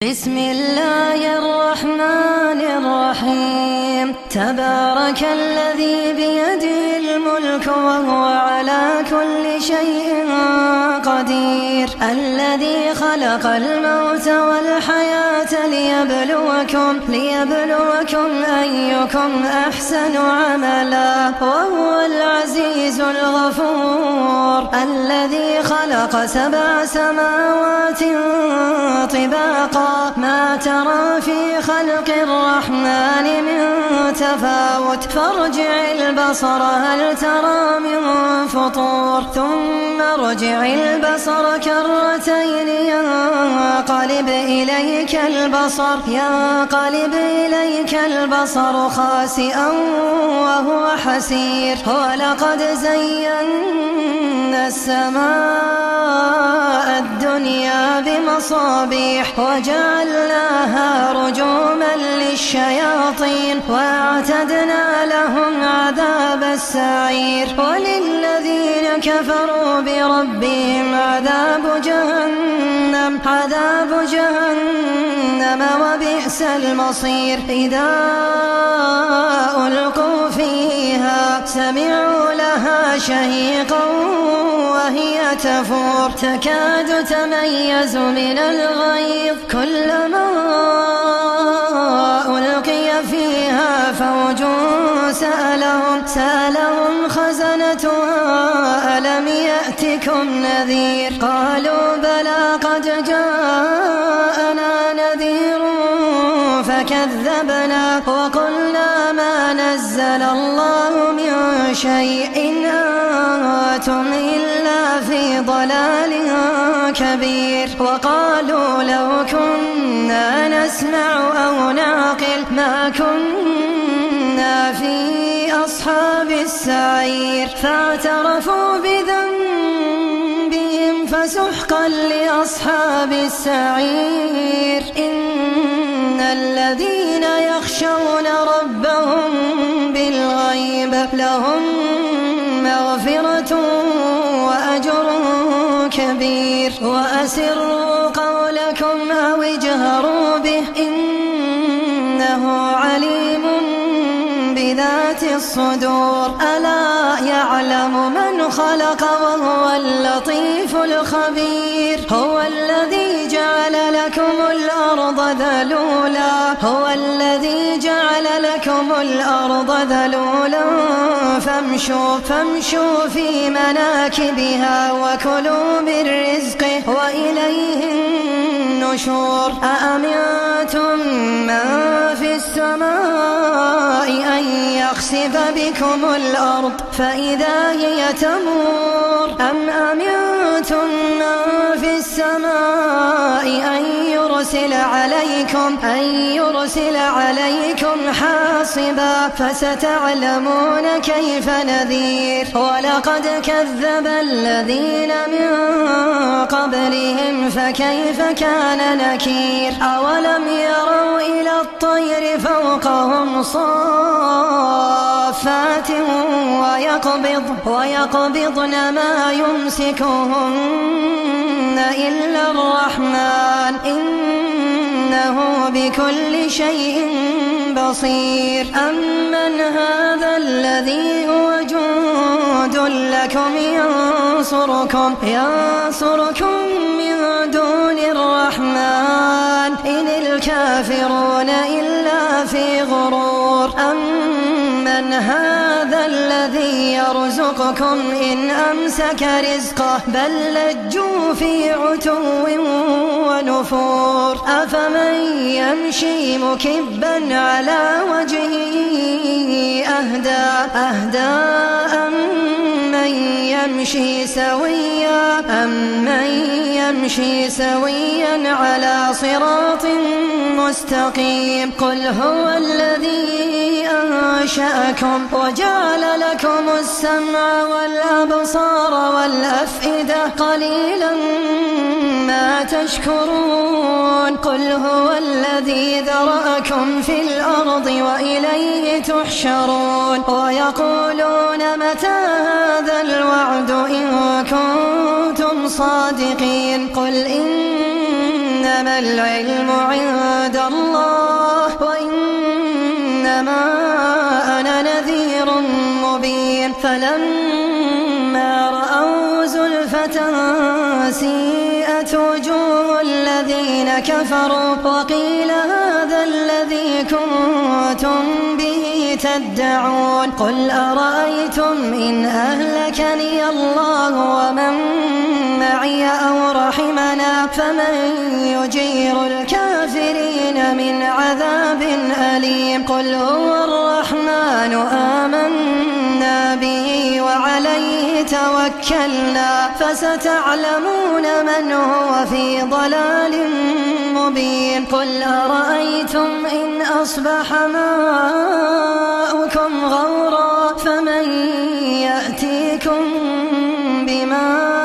بسم الله الرحمن الرحيم. تبارك الذي بيده الملك وهو على كل شيء قدير، الذي خلق الموت والحياة ليبلوكم أيكم أحسن عملا، وهو العزيز الغفور، الذي خلق 7 سماوات طباقا، ما ترى في خلق الرحمن من تفاوت، فارجع البصر هل ترى من فطور، ثم ارجع البصر كرتين ينقلب إليك البصر خاسئا وهو حسير، ولقد زينا السماء الدنيا بمصابيح وجعلناها رجوما للشياطين وأعتدنا لهم عذاب السعير، وللذين كفروا بربهم عذاب جهنم وبئس المصير. إذا ألقوا فيها سمعوا لها شهيقا وهي تفور، تكاد تميز من الغيظ، كلما ألقي فيها فوج سألهم خزنتها ألم يأتكم نذير، قالوا بلى قد جاءنا نذير فكذبنا وقلنا ما نزل الله من شيء إن أنتم إلا في ضلال كبير، وقالوا لو كنا نسمع أو نعقل ما كنا في أصحاب السعير، فاعترفوا بذنبهم فسحقا لأصحاب السعير. إن الذين يخشون ربهم بالغيب لهم مغفرة وأجر كبير، وأسروا قولكم أو اجهروا به إنه عليم بذات الصدور، ألا يعلم من خلق وهو اللطيف الخبير، هو الذي جعل لكم الأرض ذلولا فامشوا في مناكبها وكلوا من رزقه وإليه النشور. أأمنتم من في السماء أن يخسف بكم الأرض فإذا هي تمور، أم أمنتم من في السماء أن يرسل عليكم حاصبا، فستعلمون كيف نذير. ولقد كذب الذين من قبلهم فكيف كان نكير، أولم يروا إلى الطير فوقهم صافات ويقبضن ما يمسكهن إلا الرحمن إنه بكل شيء بصير. أمن هذا الذي هو جند لكم ينصركم من دون الرحمن إن الكافرون إلا في غرور. أمن هذا الذي يرزقكم إن أمسك رزقه بل لجوا في عتو ونفور. أفمن يمشي مكبا على وجهه أهدى أمن يمشي سويا على صراط مستقيم. قل هو الذي أنشأكم وجعل لكم السمع والأبصار والأفئدة قليلا ما تشكرون. قل هو الذي ذرأكم في الأرض وإليه تحشرون. ويقولون متى هذا الوعد إن كنتم صادقين. قل إن إنما العلم عند الله وإنما أنا نذير مبين فلما رأوا زلفة سيئت وجوه الذين كفروا وقيل هذا الذي كنتم به تدعون قل أرأيتم إن أهلكني الله ومن معي أو رحمنا فمن يجير الكافرين من عذاب أليم قل هو الرحمن آمنا به وعليه توكلنا فستعلمون من هو في ضلال مبين قل أرأيتم إن أصبح ماؤكم غورا فمن يأتيكم بماء